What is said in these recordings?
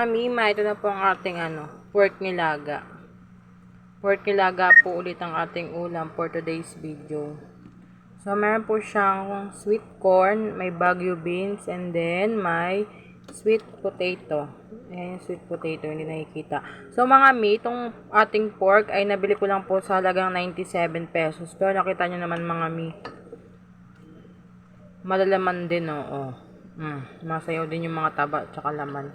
Mima, ito na po ang ating pork nilaga. Pork nilaga po ulit ang ating ulam for today's video. So, meron po siyang sweet corn, may Baguio beans, and then may sweet potato. Ayan yung sweet potato, hindi nakikita. So, mga mi, itong ating pork ay nabili ko lang po sa halagang 97 pesos. Pero nakita nyo naman mga mi, malalaman din, oo. Masayaw din yung mga taba at saka laman.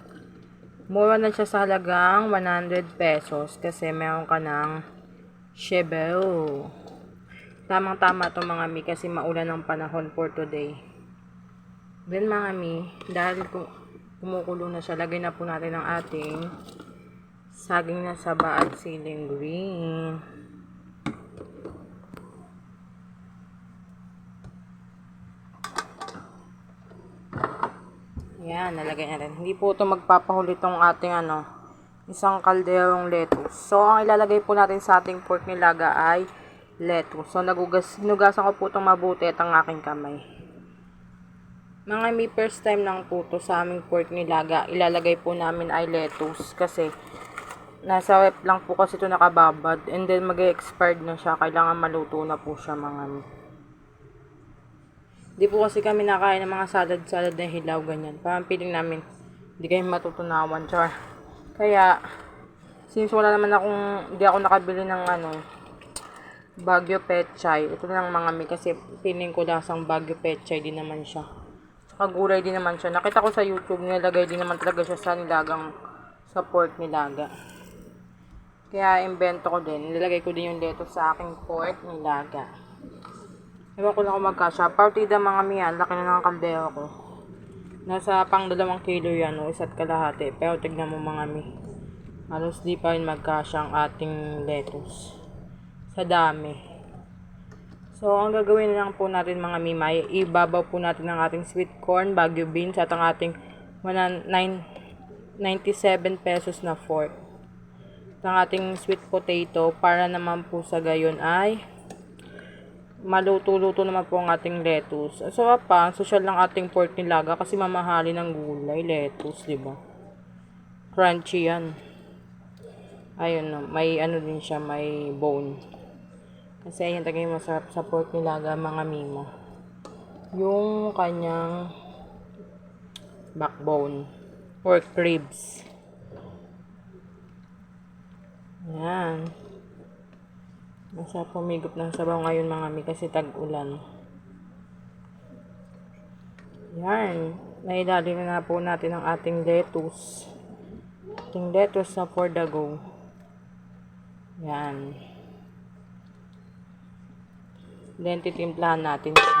Mura na siya sa halagang 100 pesos kasi meron ka ng shebew. Tamang-tama to mga mi kasi maulan ang panahon for today. Then mga mi, dahil kumukulo na siya, lagay na po natin ang ating saging na saba at siling green. Yan, nalagay natin. Hindi po ito magpapahuli itong ating isang kalderong lettuce. So, ang ilalagay po natin sa ating pork nilaga ay lettuce. So, hinugasan ko po itong mabuti at ang aking kamay. Mga mi, first time lang po ito sa aming pork nilaga. Ilalagay po namin ay lettuce kasi nasa rep lang po kasi ito nakababad. And then, mag-expired na siya. Kailangan maluto na po siya mga mi. Di po kasi kami nakain ng mga salad-salad na hilaw, ganyan. Parang feeling namin, hindi kayo matutunawan, char. Kaya, since wala naman hindi ako nakabili ng Baguio Pechay. Ito lang mga mi, kasi feeling ko lasang Baguio Pechay din naman siya. Saka gulay din naman siya. Nakita ko sa YouTube, nilagay din naman talaga siya sa sa pork nilaga. Kaya, invento ko din. Nilagay ko din yung lettuce sa aking pork nilaga. Ewan ko lang kung magkasya. Partida mga miyan, laki na ng kaldero ko. Nasa pang 2 kilo yan, o 1.5 kalahati. Pero tignan mo mga mi. Halos di pa rin magkasya ang ating lettuce. Sa dami. So, ang gagawin na lang po natin mga mi, ibabaw po natin ang ating sweet corn, Baguio beans, at ang ating 97 pesos na fork. At ang ating sweet potato, para naman po sa gayon ay maluto-luto naman po ang ating lettuce. So, social lang ating pork nilaga kasi mamahali ng gulay, lettuce, di ba? Crunchy yan. Ayun no, may din siya, may bone. Kasi ayun talaga yung masarap sa pork nilaga, mga mimo. Yung kanyang backbone, pork ribs. Yan. Masarap pumigop ng sabaw ngayon mga mi kasi tag-ulan. Yan. Nailalim na po natin ang ating lettuce. Ating lettuce na for the go. Yan. Then titimplahan natin siya.